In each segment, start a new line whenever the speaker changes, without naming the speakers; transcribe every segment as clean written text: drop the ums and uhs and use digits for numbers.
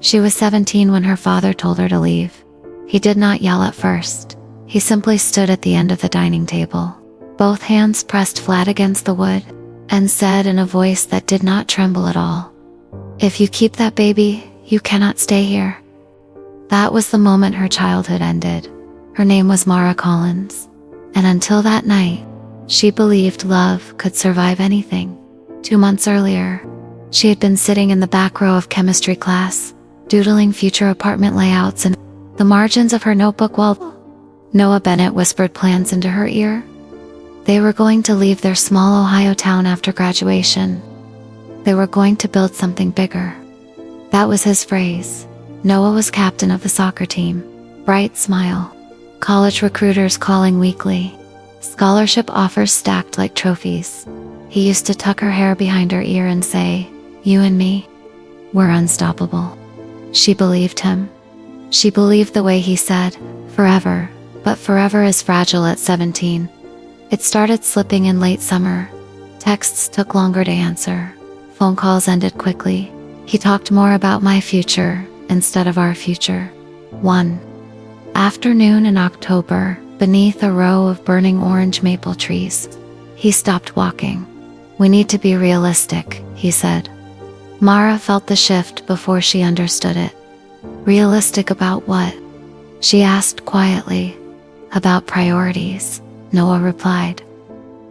She was 17 when her father told her to leave. He did not yell at first. He simply stood at the end of the dining table, both hands pressed flat against the wood, and said in a voice that did not tremble at all, "If you keep that baby, you cannot stay here." That was the moment her childhood ended. Her name was Mara Collins, and until that night, she believed love could survive anything. 2 months earlier, she had been sitting in the back row of chemistry class, doodling future apartment layouts and the margins of her notebook while Noah Bennett whispered plans into her ear. They were going to leave their small Ohio town after graduation. They were going to build something bigger. That was his phrase. Noah was captain of the soccer team. Bright smile. College recruiters calling weekly. Scholarship offers stacked like trophies. He used to tuck her hair behind her ear and say, "You and me, we're unstoppable." She believed him. She believed the way he said, "Forever," but forever is fragile at 17. It started slipping in late summer. Texts took longer to answer. Phone calls ended quickly. He talked more about my future instead of our future. One afternoon in October, beneath a row of burning orange maple trees, he stopped walking. "We need to be realistic," he said. Mara felt the shift before she understood it. Realistic about what? She asked quietly. "About priorities," Noah replied.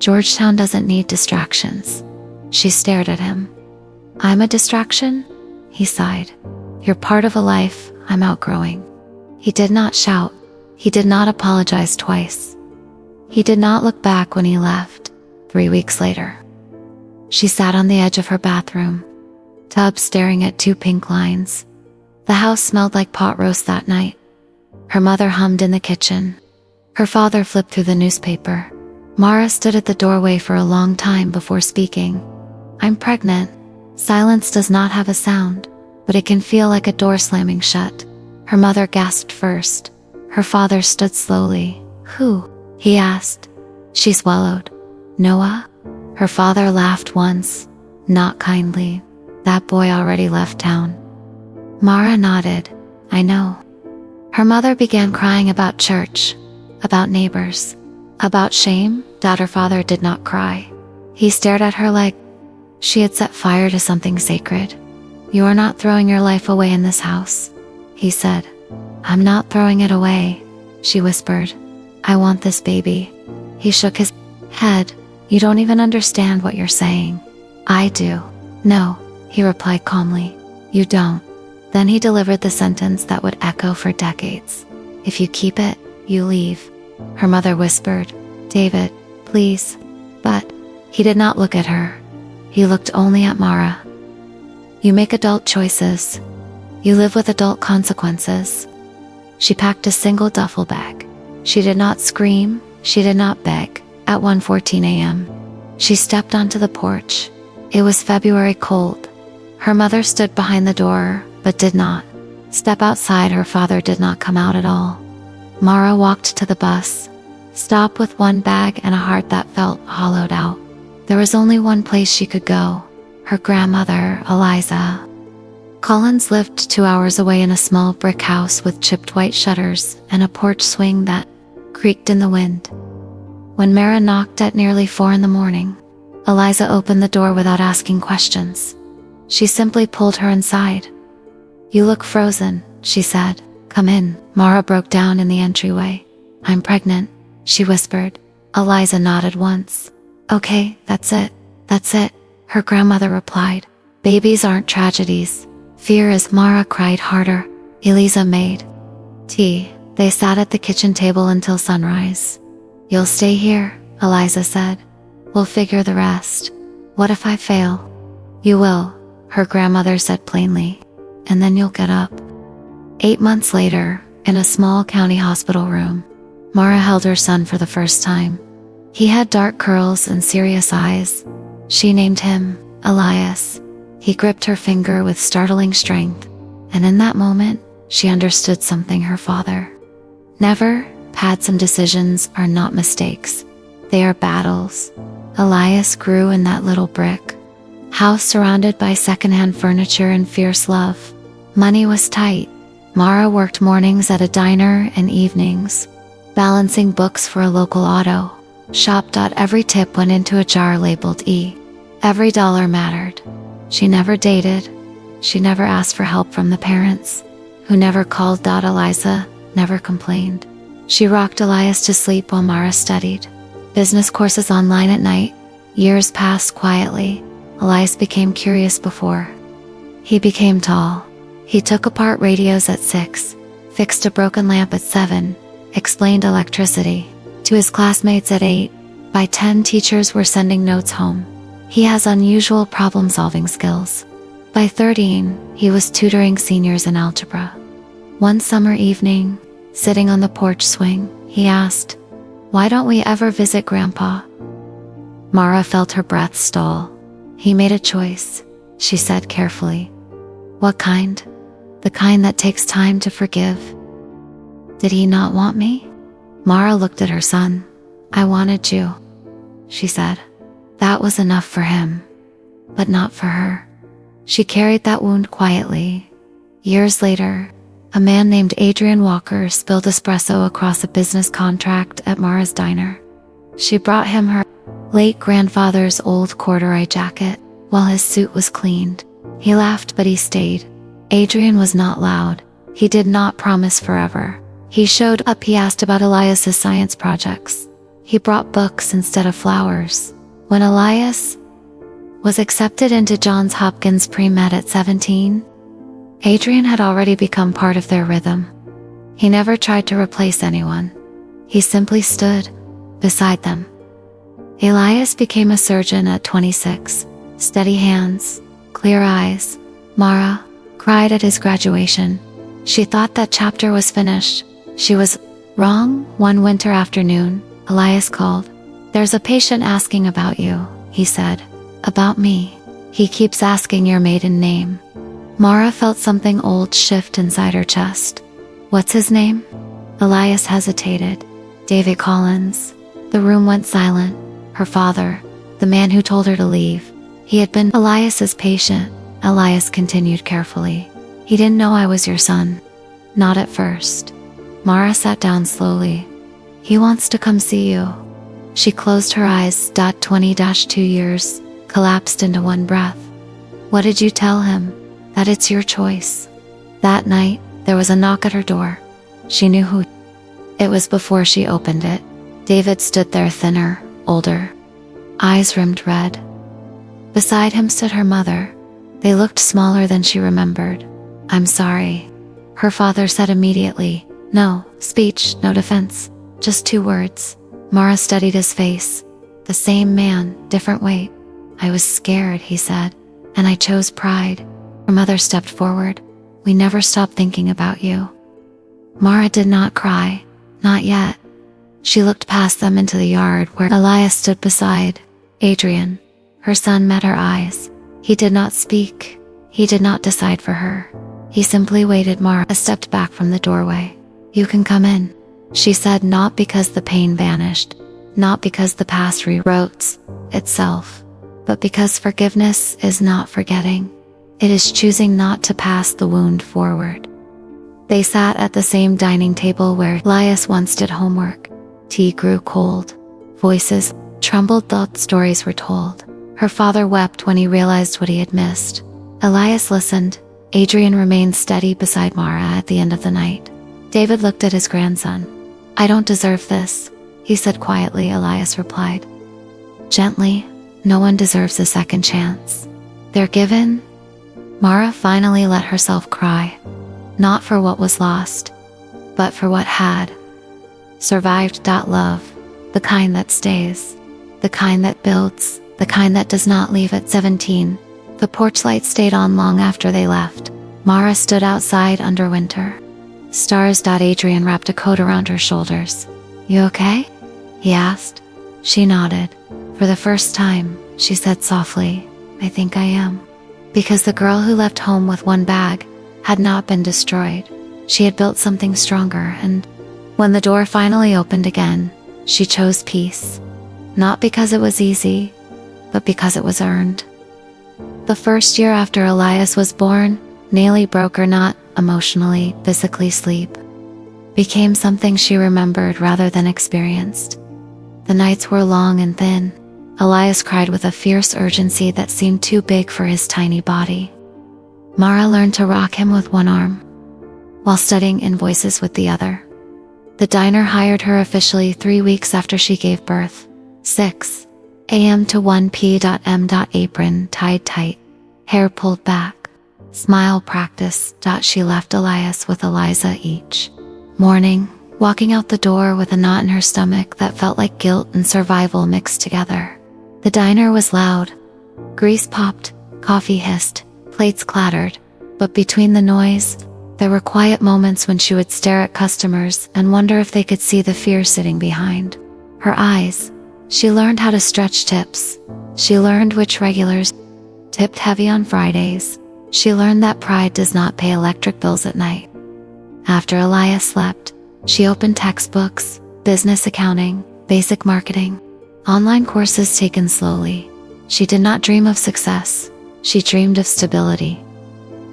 "Georgetown doesn't need distractions." She stared at him. "I'm a distraction?" He sighed. "You're part of a life I'm outgrowing." He did not shout. He did not apologize twice. He did not look back when he left. 3 weeks later, she sat on the edge of her bathroom tub staring at 2 pink lines. The house smelled like pot roast that night. Her mother hummed in the kitchen. Her father flipped through the newspaper. Mara stood at the doorway for a long time before speaking. "I'm pregnant." Silence does not have a sound, but it can feel like a door slamming shut. Her mother gasped first. Her father stood slowly. "Who?" he asked. She swallowed. "Noah?" Her father laughed once, not kindly. "That boy already left town." Mara nodded. "I know." Her mother began crying about church, about neighbors, about shame. Her father did not cry. He stared at her like she had set fire to something sacred. "You are not throwing your life away in this house," he said. "I'm not throwing it away," she whispered. "I want this baby." He shook his head. "You don't even understand what you're saying." "I do." "No," he replied calmly. "You don't." Then he delivered the sentence that would echo for decades. "If you keep it, you leave." Her mother whispered, "David, please." But he did not look at her. He looked only at Mara. "You make adult choices. You live with adult consequences." She packed a single duffel bag. She did not scream. She did not beg. At 1:14 a.m., she stepped onto the porch. It was February cold. Her mother stood behind the door, but did not step outside. Her father did not come out at all. Mara walked to the bus stop with one bag and a heart that felt hollowed out. There was only one place she could go. Her grandmother, Eliza Collins, lived 2 hours away in a small brick house with chipped white shutters and a porch swing that creaked in the wind. When Mara knocked at nearly 4 in the morning, Eliza opened the door without asking questions. She simply pulled her inside. "You look frozen," she said. "Come in." Mara broke down in the entryway. "I'm pregnant," she whispered. Eliza nodded once. "Okay, that's it. That's it," her grandmother replied. "Babies aren't tragedies. Fear is." Mara cried harder. Eliza made tea. They sat at the kitchen table until sunrise. "You'll stay here," Eliza said. "We'll figure the rest." "What if I fail?" "You will," her grandmother said plainly. "And then you'll get up." 8 months later, in a small county hospital room, Mara held her son for the first time. He had dark curls and serious eyes. She named him Elias. He gripped her finger with startling strength, and in that moment, she understood something her father never had. Some decisions are not mistakes. They are battles. Elias grew in that little brick house surrounded by secondhand furniture and fierce love. Money was tight. Mara worked mornings at a diner and evenings, balancing books for a local auto shop. Every tip went into a jar labeled E. Every dollar mattered. She never dated. She never asked for help from the parents, who never called. Eliza never complained. She rocked Elias to sleep while Mara studied business courses online at night. Years passed quietly. Elias became curious before he became tall. He took apart radios at 6, fixed a broken lamp at 7, explained electricity to his classmates at 8. By 10, teachers were sending notes home. He has unusual problem-solving skills. By 13, he was tutoring seniors in algebra. One summer evening, sitting on the porch swing, he asked, "Why don't we ever visit Grandpa?" Mara felt her breath stall. "He made a choice," she said carefully. "What kind?" "The kind that takes time to forgive." "Did he not want me?" Mara looked at her son. "I wanted you," she said. That was enough for him, but not for her. She carried that wound quietly. Years later, a man named Adrian Walker spilled espresso across a business contract at Mara's diner. She brought him her late grandfather's old corduroy jacket while his suit was cleaned. He laughed, but he stayed. Adrian was not loud. He did not promise forever. He showed up. He asked about Elias's science projects. He brought books instead of flowers. When Elias was accepted into Johns Hopkins pre-med at 17, Adrian had already become part of their rhythm. He never tried to replace anyone. He simply stood beside them. Elias became a surgeon at 26. Steady hands, clear eyes. Mara cried at his graduation. She thought that chapter was finished. She was wrong. One winter afternoon, Elias called. "There's a patient asking about you," he said. "About me. He keeps asking your maiden name." Mara felt something old shift inside her chest. "What's his name?" Elias hesitated. "David Collins." The room went silent. Her father, the man who told her to leave, he had been Elias's patient. Elias continued carefully. "He didn't know I was your son." "Not at first." Mara sat down slowly. "He wants to come see you." She closed her eyes. 20-2 years collapsed into one breath. "What did you tell him?" "That it's your choice." That night, there was a knock at her door. She knew who. It was before she opened it. David stood there, thinner, older, eyes rimmed red. Beside him stood her mother. They looked smaller than she remembered. "I'm sorry," her father said immediately. No speech, no defense, just 2 words. Mara studied his face. The same man, different weight. "I was scared," he said, "and I chose pride." Her mother stepped forward. "We never stopped thinking about you." Mara did not cry, not yet. She looked past them into the yard where Elias stood beside Adrian. Her son met her eyes. He did not speak. He did not decide for her. He simply waited. Mara stepped back from the doorway. "You can come in," she said, not because the pain vanished, not because the past rewrote itself, but because forgiveness is not forgetting. It is choosing not to pass the wound forward. They sat at the same dining table where Elias once did homework. Tea grew cold. Voices trembled. Thought stories were told. Her father wept when he realized what he had missed. Elias listened. Adrian remained steady beside Mara at the end of the night. David looked at his grandson. "I don't deserve this," he said quietly. Elias replied gently, "No one deserves a second chance. They're given." Mara finally let herself cry. Not for what was lost, but for what had survived. Love, the kind that stays, the kind that builds, the kind that does not leave. At 17, the porch light stayed on long after they left. Mara stood outside under winter stars. Adrian wrapped a coat around her shoulders. "You okay?" he asked. She nodded. "For the first time," she said softly, "I think I am." Because the girl who left home with one bag had not been destroyed. She had built something stronger, and when the door finally opened again, she chose peace. Not because it was easy, but because it was earned. The first year after Elias was born, nearly broke her not emotionally, physically sleep became something she remembered rather than experienced. The nights were long and thin. Elias cried with a fierce urgency that seemed too big for his tiny body. Mara learned to rock him with one arm, while studying invoices with the other. The diner hired her officially 3 weeks after she gave birth. 6 a.m. to 1 p.m. Apron tied tight, hair pulled back, smile practice. She left Elias with Eliza each morning, walking out the door with a knot in her stomach that felt like guilt and survival mixed together. The diner was loud. Grease popped, coffee hissed, plates clattered, but between the noise, there were quiet moments when she would stare at customers and wonder if they could see the fear sitting behind her eyes. She learned how to stretch tips. She learned which regulars tipped heavy on Fridays. She learned that pride does not pay electric bills at night. After Elias slept, she opened textbooks, business accounting, basic marketing, online courses taken slowly. She did not dream of success. She dreamed of stability.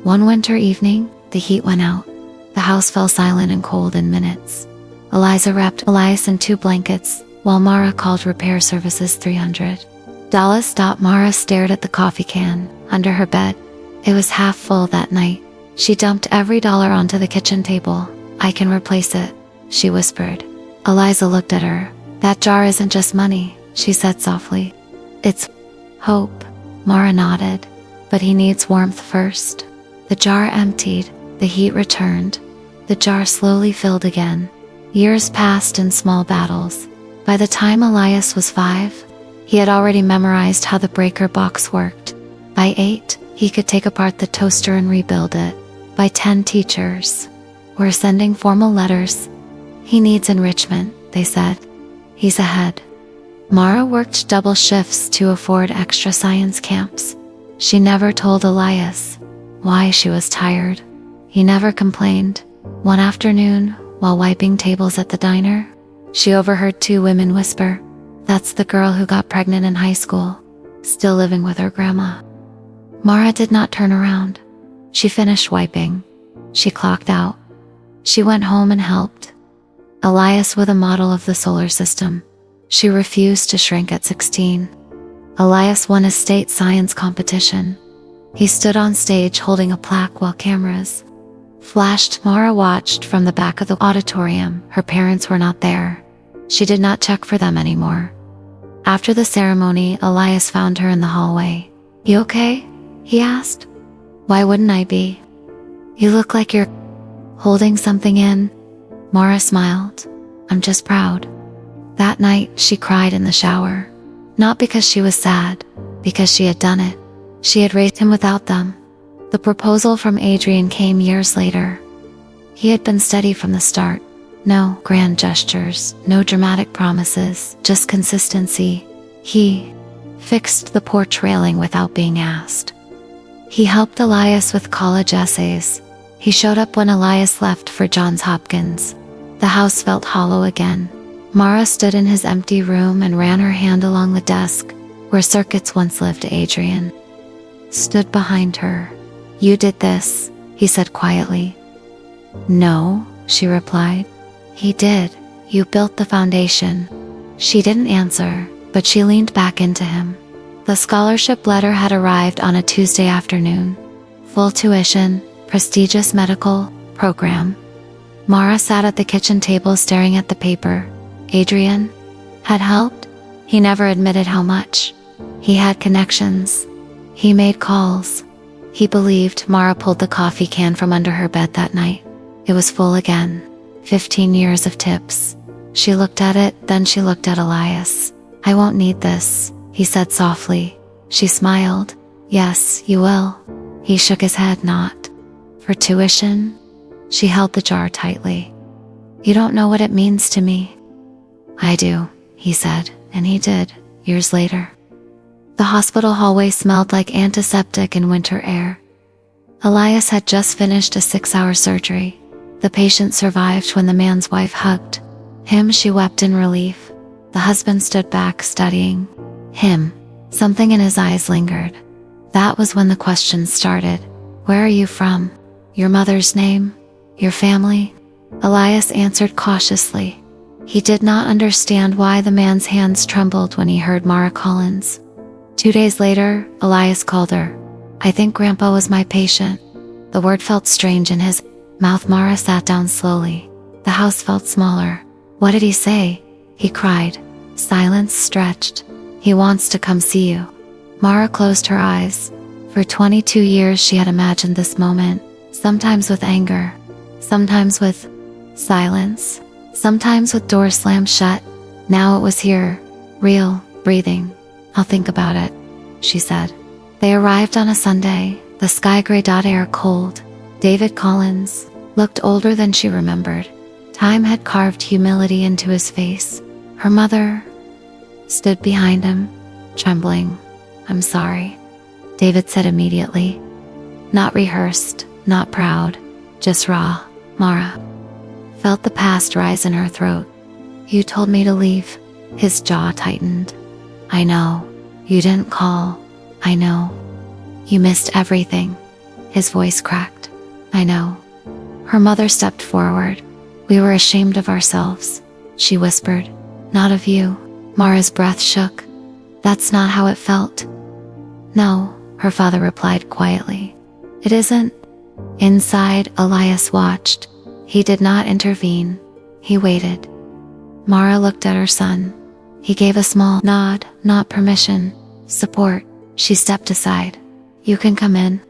One winter evening, the heat went out. The house fell silent and cold in minutes. Eliza wrapped Elias in 2 blankets, while Mara called repair services $300. Mara stared at the coffee can under her bed. It was half full that night. She dumped every dollar onto the kitchen table. "I can replace it," she whispered. Eliza looked at her. "That jar isn't just money," she said softly. "It's hope." Mara nodded. "But he needs warmth first." The jar emptied. The heat returned. The jar slowly filled again. Years passed in small battles. By the time Elias was 5, he had already memorized how the breaker box worked. By 8, he could take apart the toaster and rebuild it. By 10, teachers were sending formal letters. "He needs enrichment," they said. "He's ahead." Mara worked double shifts to afford extra science camps. She never told Elias why she was tired. He never complained. One afternoon, while wiping tables at the diner, she overheard 2 women whisper, "That's the girl who got pregnant in high school, still living with her grandma." Mara did not turn around. She finished wiping. She clocked out. She went home and helped Elias with a model of the solar system. She refused to shrink at 16. Elias won a state science competition. He stood on stage holding a plaque while cameras flashed. Mara watched from the back of the auditorium. Her parents were not there. She did not check for them anymore. After the ceremony, Elias found her in the hallway. "You okay?" he asked. "Why wouldn't I be? You look like you're holding something in." Mara smiled. "I'm just proud." That night, she cried in the shower. Not because she was sad, because she had done it. She had raised him without them. The proposal from Adrian came years later. He had been steady from the start. No grand gestures, no dramatic promises, just consistency. He fixed the porch railing without being asked. He helped Elias with college essays. He showed up when Elias left for Johns Hopkins. The house felt hollow again. Mara stood in his empty room and ran her hand along the desk, where circuits once lived. Adrian stood behind her. "You did this," he said quietly. "No," she replied. "He did. You built the foundation." She didn't answer, but she leaned back into him. The scholarship letter had arrived on a Tuesday afternoon. Full tuition, prestigious medical program. Mara sat at the kitchen table staring at the paper. Adrian had helped. He never admitted how much. He had connections. He made calls. He believed. Mara pulled the coffee can from under her bed that night. It was full again. 15 years of tips. She looked at it, then she looked at Elias. "I won't need this," he said softly. She smiled. "Yes, you will." He shook his head. "Not for tuition." She held the jar tightly. "You don't know what it means to me." "I do," he said, and he did, years later. The hospital hallway smelled like antiseptic and winter air. Elias had just finished a 6-hour surgery. The patient survived when the man's wife hugged him. She wept in relief. The husband stood back, studying him. Something in his eyes lingered. That was when the questions started. Where are you from? Your mother's name? Your family? Elias answered cautiously. He did not understand why the man's hands trembled when he heard Mara Collins. 2 days later, Elias called her. I think Grandpa was my patient. The word felt strange in his mouth. Mara sat down slowly. The house felt smaller. What did he say? He cried. Silence stretched. He wants to come see you. Mara closed her eyes. For 22 years she had imagined this moment, sometimes with anger, sometimes with silence, sometimes with doors slammed shut. Now it was here, real, breathing. I'll think about it, she said. They arrived on a Sunday, the sky gray, air cold. David Collins looked older than she remembered. Time had carved humility into his face. Her mother stood behind him, trembling. I'm sorry, David said immediately. Not rehearsed, not proud, just raw. Mara felt the past rise in her throat. You told me to leave. His jaw tightened. I know. You didn't call. I know. You missed everything. His voice cracked. I know. Her mother stepped forward. We were ashamed of ourselves, she whispered. Not of you. Mara's breath shook. That's not how it felt. No, her father replied quietly. It isn't. Inside, Elias watched. He did not intervene. He waited. Mara looked at her son. He gave a small nod, not permission, support. She stepped aside. You can come in.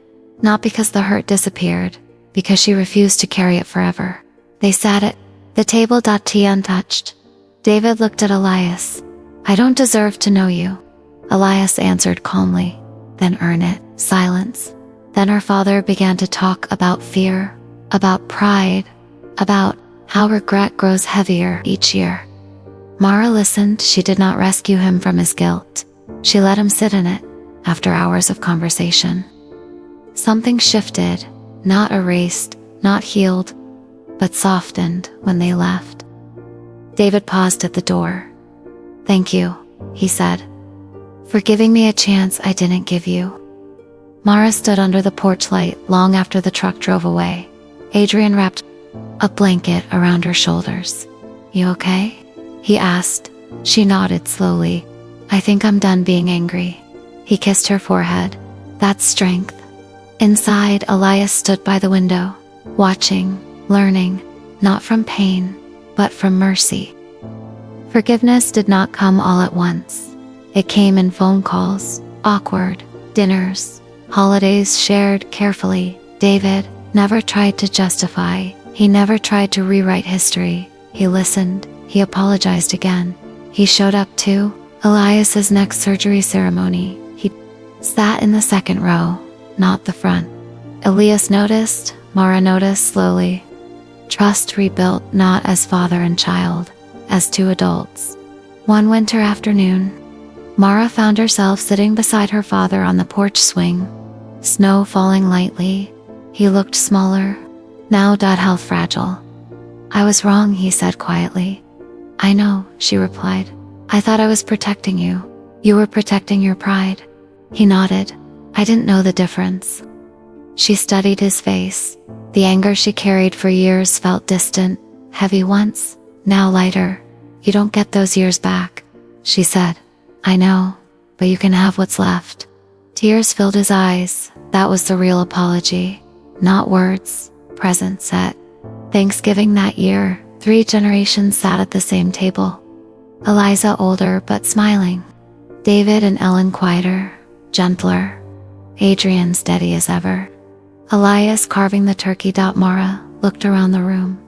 Not because the hurt disappeared, because she refused to carry it forever. They sat at the table, tea untouched. David looked at Elias. I don't deserve to know you. Elias answered calmly. Then earn it. Silence. Then her father began to talk about fear, about pride, about how regret grows heavier each year. Mara listened. She did not rescue him from his guilt. She let him sit in it, after hours of conversation. Something shifted, not erased, not healed, but softened when they left. David paused at the door. Thank you, he said, for giving me a chance I didn't give you. Mara stood under the porch light long after the truck drove away. Adrian wrapped a blanket around her shoulders. You okay? He asked. She nodded slowly. I think I'm done being angry. He kissed her forehead. That's strength. Inside, Elias stood by the window, watching, learning, not from pain, but from mercy. Forgiveness did not come all at once. It came in phone calls, awkward, dinners, holidays shared carefully. David never tried to justify. He never tried to rewrite history. He listened. He apologized again. He showed up too. Elias's next surgery ceremony. He sat in the second row, not the front. Elias noticed. Mara noticed slowly. Trust rebuilt not as father and child, as two adults. One winter afternoon, Mara found herself sitting beside her father on the porch swing. Snow falling lightly. He looked smaller, now health fragile. I was wrong, he said quietly. I know, she replied. I thought I was protecting you. You were protecting your pride. He nodded. I didn't know the difference. She studied his face. The anger she carried for years felt distant, heavy once, now lighter. You don't get those years back, she said. I know, but you can have what's left. Tears filled his eyes. That was the real apology. Not words, presence. At Thanksgiving that year, 3 generations sat at the same table. Eliza older but smiling. David and Ellen quieter, gentler. Adrian steady as ever. Elias carving the turkey. Mara looked around the room.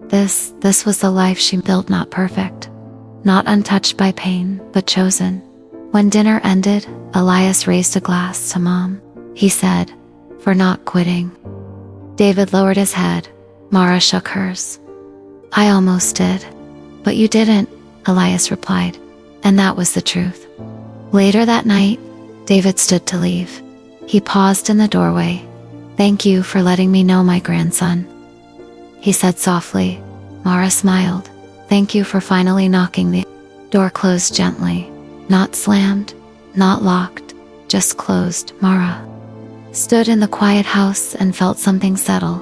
This was the life she built, not perfect. Not untouched by pain, but chosen. When dinner ended, Elias raised a glass to Mom. He said, for not quitting. David lowered his head. Mara shook hers. I almost did. But you didn't, Elias replied. And that was the truth. Later that night, David stood to leave. He paused in the doorway. Thank you for letting me know my grandson, he said softly. Mara smiled. Thank you for finally knocking. The door closed gently. Not slammed, not locked, just closed. Mara stood in the quiet house and felt something settle.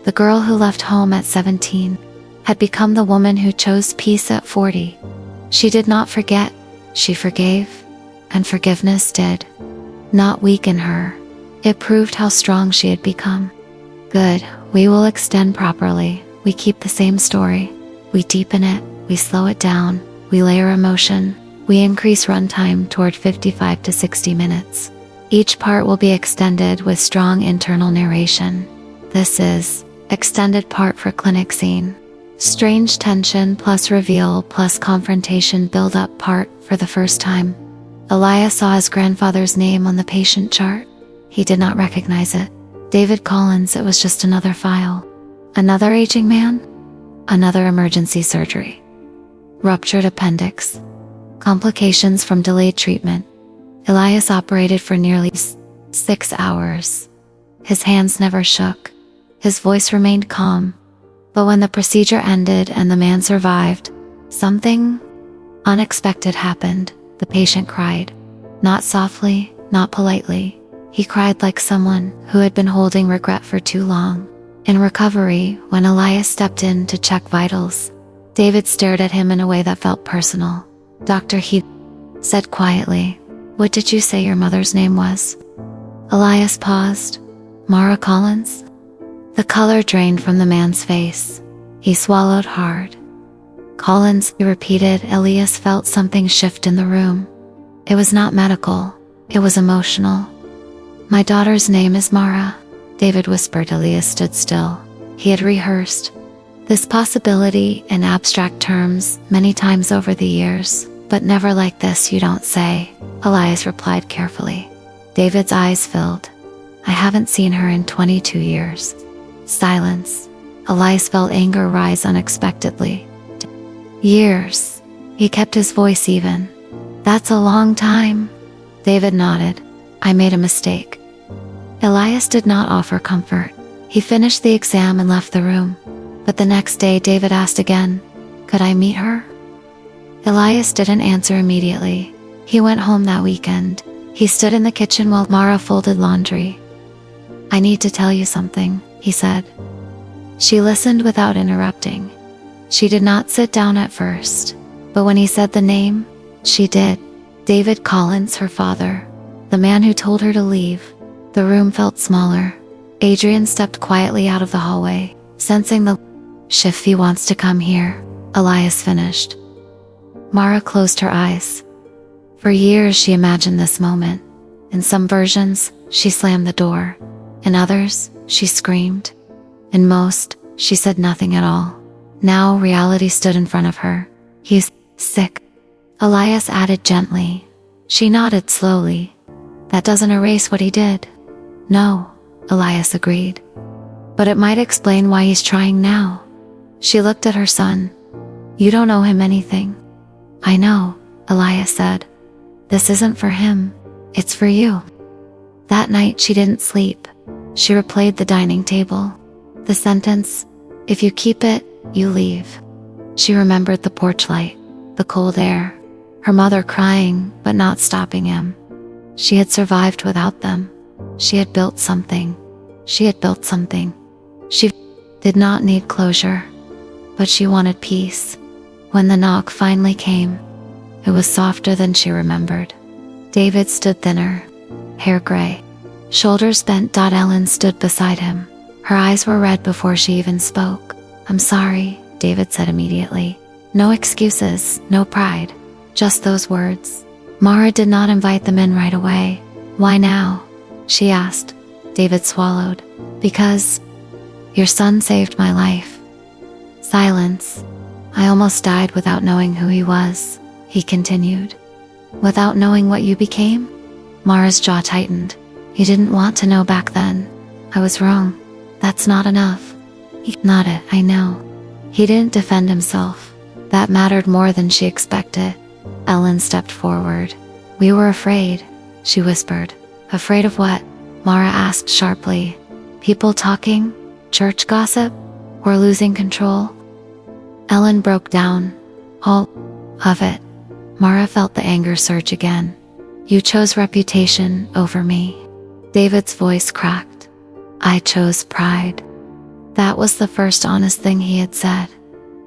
The girl who left home at 17 had become the woman who chose peace at 40. She did not forget, she forgave, and forgiveness did not weaken her. It proved how strong she had become. Good, we will extend properly. We keep the same story. We deepen it, we slow it down, we layer emotion, we increase runtime toward 55 to 60 minutes. Each part will be extended with strong internal narration. This is extended part for clinic scene. Strange tension plus reveal plus confrontation build up part for the first time. Elias saw his grandfather's name on the patient chart. He did not recognize it. David Collins, it was just another file. Another aging man? Another emergency surgery. Ruptured appendix. Complications from delayed treatment. Elias operated for nearly 6 hours. His hands never shook. His voice remained calm. But when the procedure ended and the man survived, something unexpected happened. The patient cried. Not softly, not politely. He cried like someone who had been holding regret for too long. In recovery, when Elias stepped in to check vitals, David stared at him in a way that felt personal. "Doctor," he said quietly, "what did you say your mother's name was?" Elias paused. "Mara Collins?" The color drained from the man's face. He swallowed hard. "Collins," he repeated. Elias felt something shift in the room. It was not medical. It was emotional. "My daughter's name is Mara," David whispered. Elias stood still. He had rehearsed this possibility in abstract terms many times over the years, but never like this. "You don't say," Elias replied carefully. David's eyes filled. "I haven't seen her in 22 years. Silence. Elias felt anger rise unexpectedly. "Years." He kept his voice even. "That's a long time." David nodded. "I made a mistake." Elias did not offer comfort. He finished the exam and left the room. But the next day David asked again, "Could I meet her?" Elias didn't answer immediately. He went home that weekend. He stood in the kitchen while Mara folded laundry. "I need to tell you something," he said. She listened without interrupting. She did not sit down at first, but when he said the name, she did. David Collins, her father, the man who told her to leave. The room felt smaller. Adrian stepped quietly out of the hallway, sensing the shift. "He wants to come here," Elias finished. Mara closed her eyes. For years she imagined this moment. In some versions, she slammed the door. In others, she screamed. In most, she said nothing at all. Now reality stood in front of her. "He's sick," Elias added gently. She nodded slowly. "That doesn't erase what he did." "No," Elias agreed. "But it might explain why he's trying now." She looked at her son. "You don't owe him anything." "I know," Elias said. "This isn't for him. It's for you." That night she didn't sleep. She replayed the dining table. The sentence, "If you keep it, you leave." She remembered the porch light, the cold air, her mother crying but not stopping him. She had survived without them. She had built something. She had built something. She did not need closure, but she wanted peace. When the knock finally came, it was softer than she remembered. David stood thinner, hair gray, shoulders bent. Ellen stood beside him. Her eyes were red before she even spoke. "I'm sorry," David said immediately. No excuses, no pride, just those words. Mara did not invite them in right away. "Why now?" she asked. David swallowed. "Because your son saved my life." Silence. "I almost died without knowing who he was," he continued. "Without knowing what you became?" Mara's jaw tightened. "You didn't want to know back then. I was wrong. That's not enough." He nodded. "I know." He didn't defend himself. That mattered more than she expected. Ellen stepped forward. "We were afraid," she whispered. "Afraid of what?" Mara asked sharply. "People talking? Church gossip? Or losing control?" Ellen broke down. "All of it." Mara felt the anger surge again. "You chose reputation over me." David's voice cracked. I chose pride. That was the first honest thing he had said.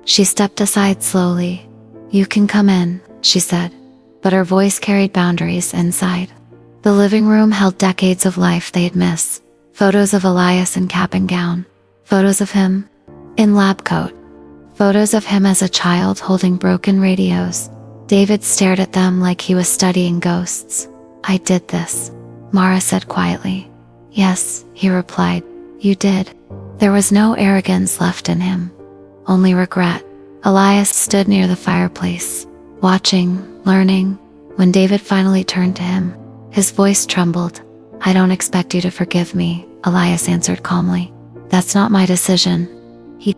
She stepped aside slowly. You can come in, she said, but her voice carried boundaries inside. The living room held decades of life they'd miss. Photos of Elias in cap and gown. Photos of him in lab coat. Photos of him as a child holding broken radios. David stared at them like he was studying ghosts. I did this, Mara said quietly. Yes, he replied. You did. There was no arrogance left in him. Only regret. Elias stood near the fireplace, watching, learning. When David finally turned to him, his voice trembled. I don't expect you to forgive me, Elias answered calmly. That's not my decision. He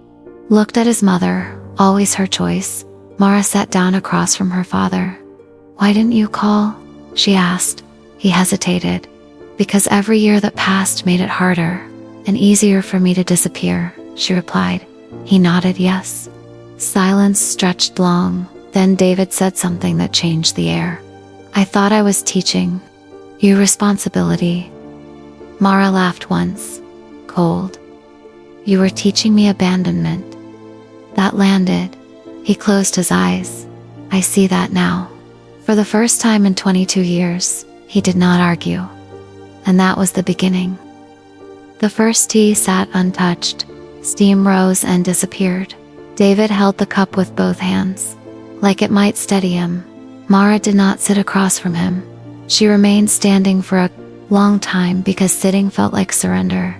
looked at his mother, always her choice. Mara sat down across from her father. Why didn't you call? She asked. He hesitated. Because every year that passed made it harder and easier for me to disappear, she replied. He nodded yes. Silence stretched long. Then David said something that changed the air. I thought I was teaching you responsibility. Mara laughed once, cold. You were teaching me abandonment. That landed. He closed his eyes. I see that now. For the first time in 22 years, he did not argue. And that was the beginning. The first tea sat untouched. Steam rose and disappeared. David held the cup with both hands, like it might steady him. Mara did not sit across from him. She remained standing for a long time because sitting felt like surrender.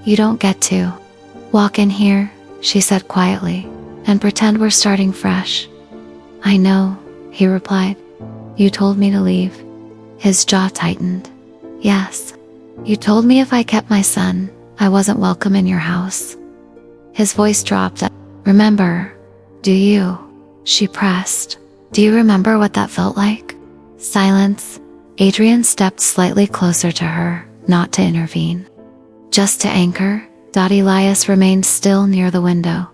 You don't get to walk in here, she said quietly, and pretend we're starting fresh. I know, he replied. You told me to leave. His jaw tightened. Yes. You told me if I kept my son, I wasn't welcome in your house. His voice dropped. Remember, do you? She pressed. Do you remember what that felt like? Silence. Adrian stepped slightly closer to her, not to intervene. Just to anchor. Elias remained still near the window.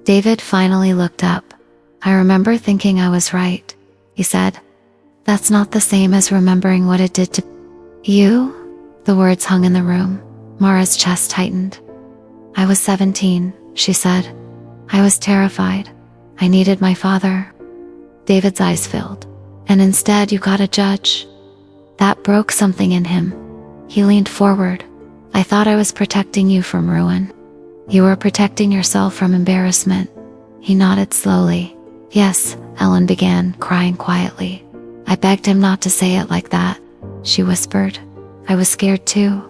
David finally looked up. I remember thinking I was right, he said. That's not the same as remembering what it did to you? The words hung in the room. Mara's chest tightened. I was 17, she said. I was terrified. I needed my father. David's eyes filled. And instead you got a judge. That broke something in him. He leaned forward. I thought I was protecting you from ruin. You were protecting yourself from embarrassment. He nodded slowly. Yes, Ellen began, crying quietly. I begged him not to say it like that, she whispered. I was scared too.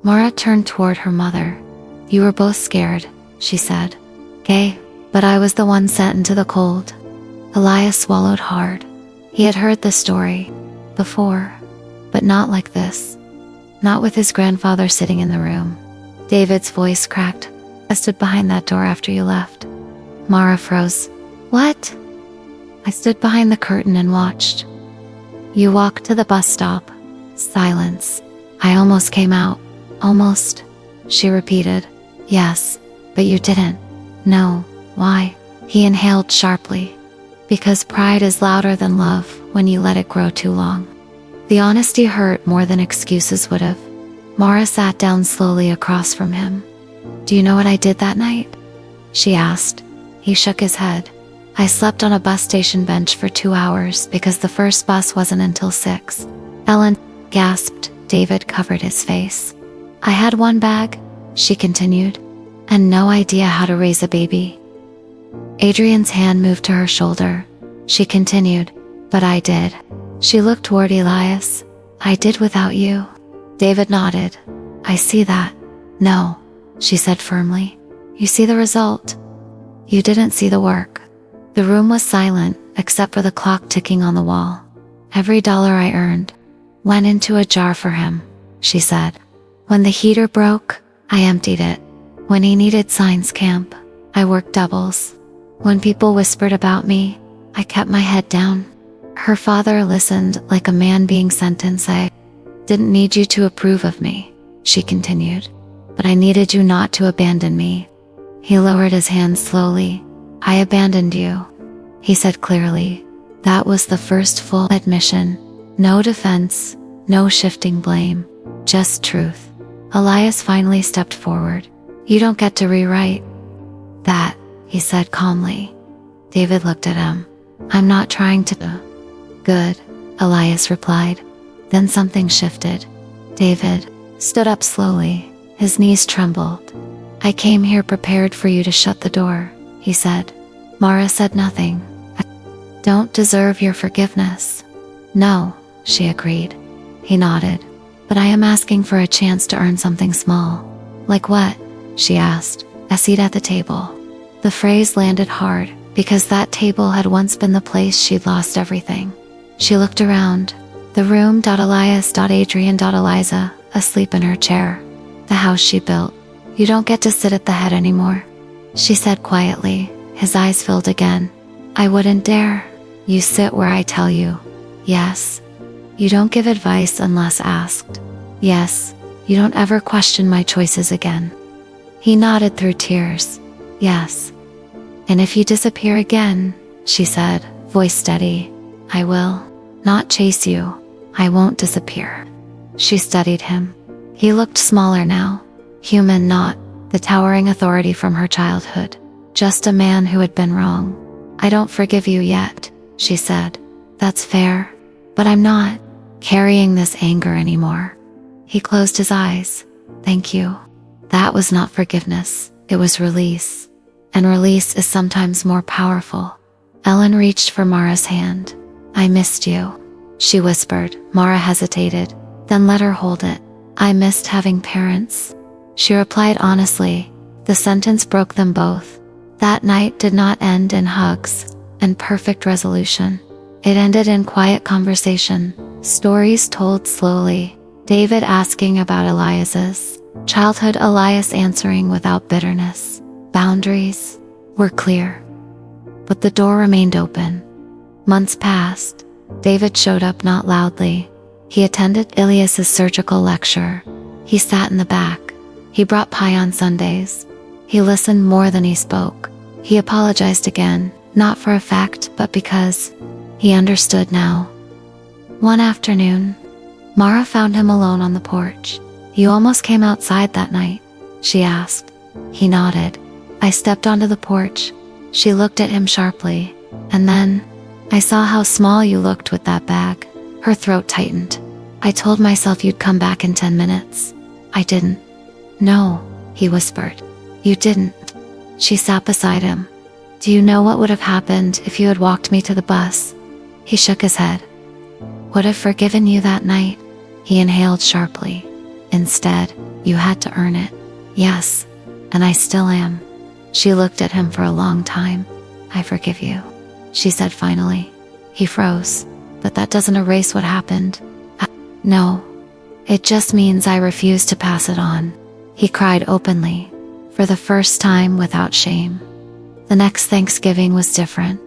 Mara turned toward her mother. You were both scared, she said. Okay, but I was the one sent into the cold. Elias swallowed hard. He had heard the story before, but not like this. Not with his grandfather sitting in the room. David's voice cracked. I stood behind that door after you left. Mara froze. What? I stood behind the curtain and watched. You walked to the bus stop. Silence. I almost came out. Almost, she repeated. Yes, but you didn't. No, why? He inhaled sharply. Because pride is louder than love when you let it grow too long. The honesty hurt more than excuses would have. Mara sat down slowly across from him. Do you know what I did that night? She asked. He shook his head. I slept on a bus station bench for 2 hours because the first bus wasn't until 6. Ellen gasped. David covered his face. I had one bag, she continued, and no idea how to raise a baby. Adrian's hand moved to her shoulder. She continued, but I did. She looked toward Elias. I did without you. David nodded. I see that. No, she said firmly. You see the result. You didn't see the work. The room was silent, except for the clock ticking on the wall. Every dollar I earned went into a jar for him, she said. When the heater broke, I emptied it. When he needed science camp, I worked doubles. When people whispered about me, I kept my head down. Her father listened like a man being sentenced. I didn't need you to approve of me, she continued, but I needed you not to abandon me. He lowered his hand slowly. I abandoned you, he said clearly. That was the first full admission. No defense, no shifting blame. Just truth. Elias finally stepped forward. You don't get to rewrite that, he said calmly. David looked at him. I'm not trying to. Good, Elias replied. Then something shifted. David stood up slowly. His knees trembled. I came here prepared for you to shut the door, he said. Mara said nothing. I don't deserve your forgiveness. No, she agreed. He nodded. But I am asking for a chance to earn something small. Like what? She asked. A seat at the table. The phrase landed hard, because that table had once been the place she'd lost everything. She looked around. The room. Elias. Adrian. Eliza, asleep in her chair. The house she built. You don't get to sit at the head anymore, she said quietly. His eyes filled again. I wouldn't dare. You sit where I tell you. Yes. You don't give advice unless asked. Yes. You don't ever question my choices again. He nodded through tears. Yes. And if you disappear again, she said, voice steady, I will not chase you. I won't disappear. She studied him. He looked smaller now. Human, not the towering authority from her childhood. Just a man who had been wrong. I don't forgive you yet, she said. That's fair. But I'm not carrying this anger anymore. He closed his eyes. Thank you. That was not forgiveness. It was release. And release is sometimes more powerful. Ellen reached for Mara's hand. I missed you, she whispered. Mara hesitated, then let her hold it. I missed having parents. She replied honestly. The sentence broke them both. That night did not end in hugs and perfect resolution. It ended in quiet conversation, stories told slowly. David asking about Elias's childhood, Elias answering without bitterness. Boundaries were clear, but the door remained open. Months passed. David showed up, not loudly. He attended Elias's surgical lecture. He sat in the back. He brought pie on Sundays. He listened more than he spoke. He apologized again, not for effect, but because he understood now. One afternoon, Mara found him alone on the porch. You almost came outside that night, she asked. He nodded. I stepped onto the porch. She looked at him sharply. And then, I saw how small you looked with that bag. Her throat tightened. I told myself you'd come back in 10 minutes. I didn't. No, he whispered. You didn't. She sat beside him. Do you know what would have happened if you had walked me to the bus? He shook his head. Would have forgiven you that night. He inhaled sharply. Instead, you had to earn it. Yes, and I still am. She looked at him for a long time. I forgive you, she said finally. He froze. But that doesn't erase what happened. No. It just means I refuse to pass it on. He cried openly, for the first time without shame. The next Thanksgiving was different.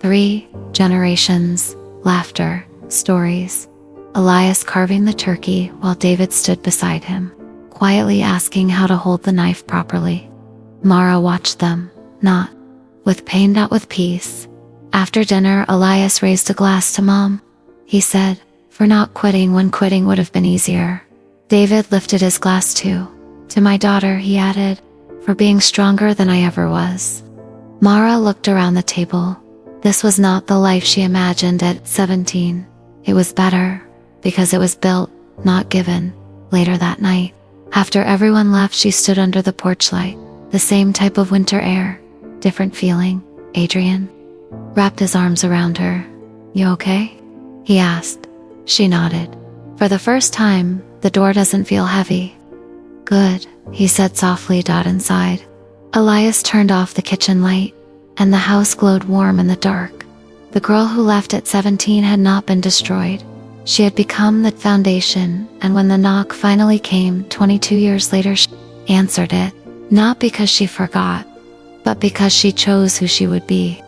3 generations, laughter, stories. Elias carving the turkey while David stood beside him, quietly asking how to hold the knife properly. Mara watched them, not with pain, not with peace. After dinner, Elias raised a glass to Mom. He said, for not quitting when quitting would have been easier. David lifted his glass too. To my daughter, he added, for being stronger than I ever was. Mara looked around the table. This was not the life she imagined at 17. It was better, because it was built, not given. Later that night, after everyone left, she stood under the porch light. The same type of winter air, different feeling. Adrian wrapped his arms around her. You okay? He asked. She nodded. For the first time, the door doesn't feel heavy. Good, he said softly. Inside. Elias turned off the kitchen light, and the house glowed warm in the dark. The girl who left at 17 had not been destroyed. She had become the foundation, and when the knock finally came 22 years later, she answered it, not because she forgot, but because she chose who she would be.